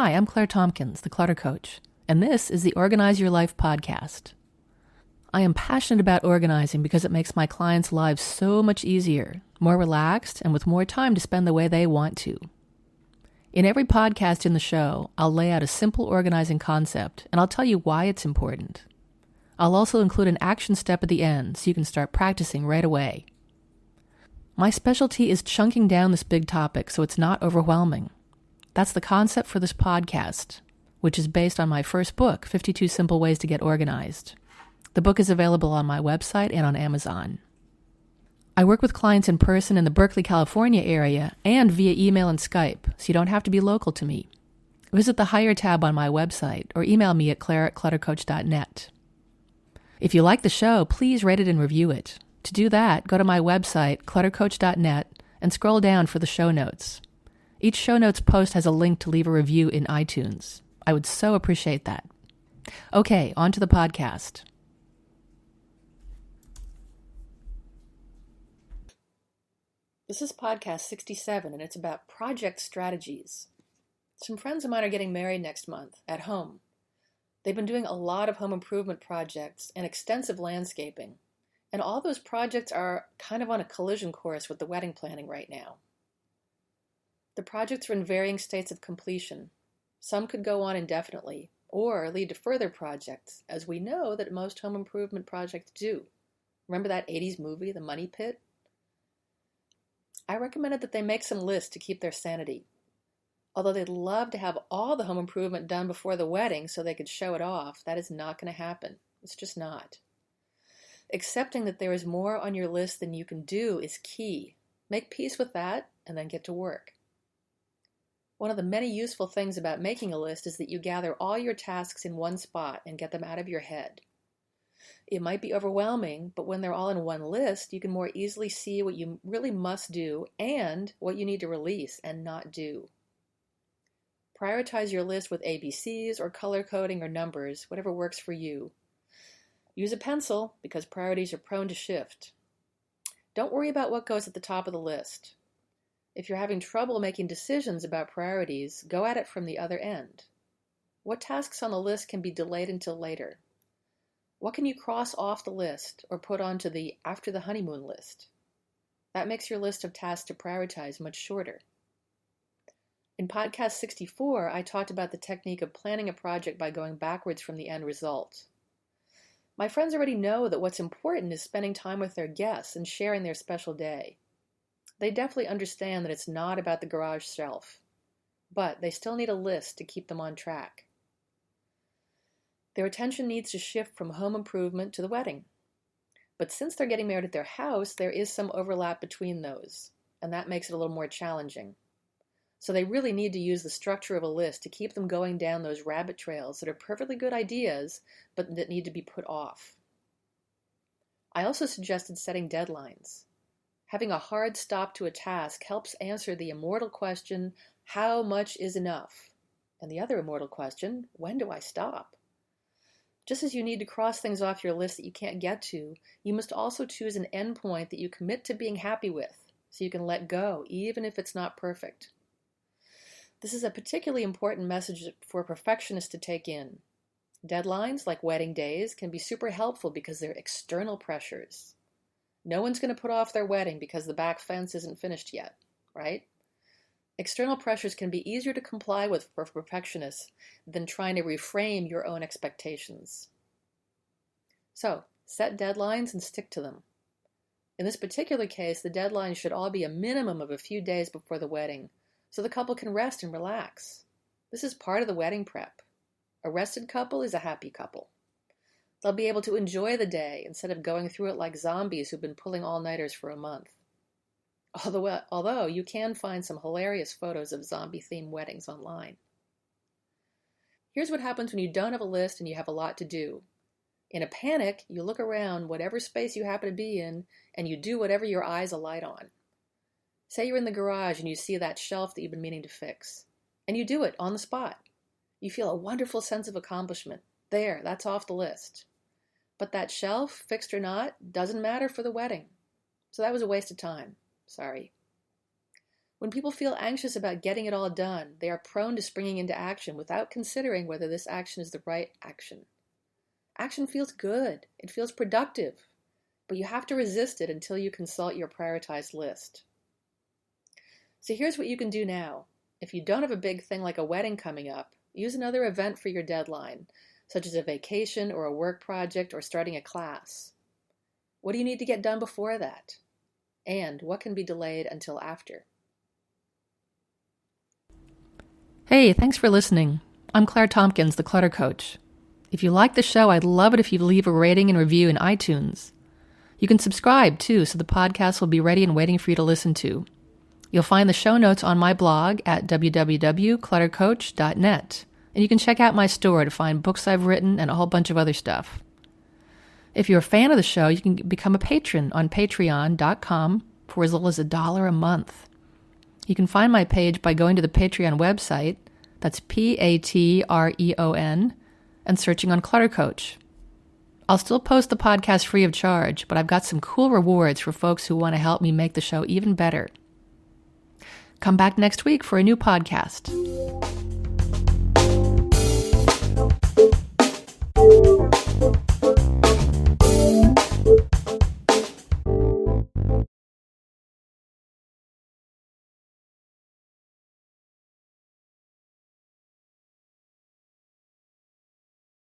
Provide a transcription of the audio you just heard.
Hi, I'm Claire Tompkins, the Clutter Coach, and this is the Organize Your Life podcast. I am passionate about organizing because it makes my clients' lives so much easier, more relaxed, and with more time to spend the way they want to. In every podcast in the show, I'll lay out a simple organizing concept, and I'll tell you why it's important. I'll also include an action step at the end so you can start practicing right away. My specialty is chunking down this big topic so it's not overwhelming. That's the concept for this podcast, which is based on my first book, 52 Simple Ways to Get Organized. The book is available on my website and on Amazon. I work with clients in person in the Berkeley, California area and via email and Skype, so you don't have to be local to me. Visit the Hire tab on my website or email me at claire@cluttercoach.net. If you like the show, please rate it and review it. To do that, go to my website, cluttercoach.net, and scroll down for the show notes. Each show notes post has a link to leave a review in iTunes. I would so appreciate that. Okay, on to the podcast. This is podcast 67, and it's about project strategies. Some friends of mine are getting married next month at home. They've been doing a lot of home improvement projects and extensive landscaping, and all those projects are kind of on a collision course with the wedding planning right now. The projects are in varying states of completion. Some could go on indefinitely, or lead to further projects, as we know that most home improvement projects do. Remember that 80s movie, The Money Pit? I recommended that they make some lists to keep their sanity. Although they'd love to have all the home improvement done before the wedding so they could show it off, that is not going to happen. It's just not. Accepting that there is more on your list than you can do is key. Make peace with that, and then get to work. One of the many useful things about making a list is that you gather all your tasks in one spot and get them out of your head. It might be overwhelming, but when they're all in one list, you can more easily see what you really must do and what you need to release and not do. Prioritize your list with ABCs or color coding or numbers, whatever works for you. Use a pencil because priorities are prone to shift. Don't worry about what goes at the top of the list. If you're having trouble making decisions about priorities, go at it from the other end. What tasks on the list can be delayed until later? What can you cross off the list or put onto the after the honeymoon list? That makes your list of tasks to prioritize much shorter. In podcast 64, I talked about the technique of planning a project by going backwards from the end result. My friends already know that what's important is spending time with their guests and sharing their special day. They definitely understand that it's not about the garage shelf, but they still need a list to keep them on track. Their attention needs to shift from home improvement to the wedding. But since they're getting married at their house, there is some overlap between those, and that makes it a little more challenging. So they really need to use the structure of a list to keep them going down those rabbit trails that are perfectly good ideas, but that need to be put off. I also suggested setting deadlines. Having a hard stop to a task helps answer the immortal question, how much is enough? And the other immortal question, when do I stop? Just as you need to cross things off your list that you can't get to, you must also choose an endpoint that you commit to being happy with, so you can let go, even if it's not perfect. This is a particularly important message for perfectionists to take in. Deadlines, like wedding days, can be super helpful because they're external pressures. No one's going to put off their wedding because the back fence isn't finished yet, right? External pressures can be easier to comply with for perfectionists than trying to reframe your own expectations. So, set deadlines and stick to them. In this particular case, the deadlines should all be a minimum of a few days before the wedding, so the couple can rest and relax. This is part of the wedding prep. A rested couple is a happy couple. They'll be able to enjoy the day instead of going through it like zombies who've been pulling all-nighters for a month. Although you can find some hilarious photos of zombie-themed weddings online. Here's what happens when you don't have a list and you have a lot to do. In a panic, you look around whatever space you happen to be in, and you do whatever your eyes alight on. Say you're in the garage and you see that shelf that you've been meaning to fix, and you do it on the spot. You feel a wonderful sense of accomplishment. There, that's off the list. But that shelf, fixed or not, doesn't matter for the wedding. So that was a waste of time. Sorry. When people feel anxious about getting it all done, they are prone to springing into action without considering whether this action is the right action. Action feels good. It feels productive. But you have to resist it until you consult your prioritized list. So here's what you can do now. If you don't have a big thing like a wedding coming up, use another event for your deadline, such as a vacation or a work project or starting a class. What do you need to get done before that? And what can be delayed until after? Hey, thanks for listening. I'm Claire Tompkins, the Clutter Coach. If you like the show, I'd love it if you leave a rating and review in iTunes. You can subscribe, too, so the podcast will be ready and waiting for you to listen to. You'll find the show notes on my blog at www.cluttercoach.net, and you can check out my store to find books I've written and a whole bunch of other stuff. If you're a fan of the show, you can become a patron on patreon.com for as little as $1 a month. You can find my page by going to the Patreon website, that's Patreon, and searching on Clutter Coach. I'll still post the podcast free of charge, but I've got some cool rewards for folks who want to help me make the show even better. Come back next week for a new podcast.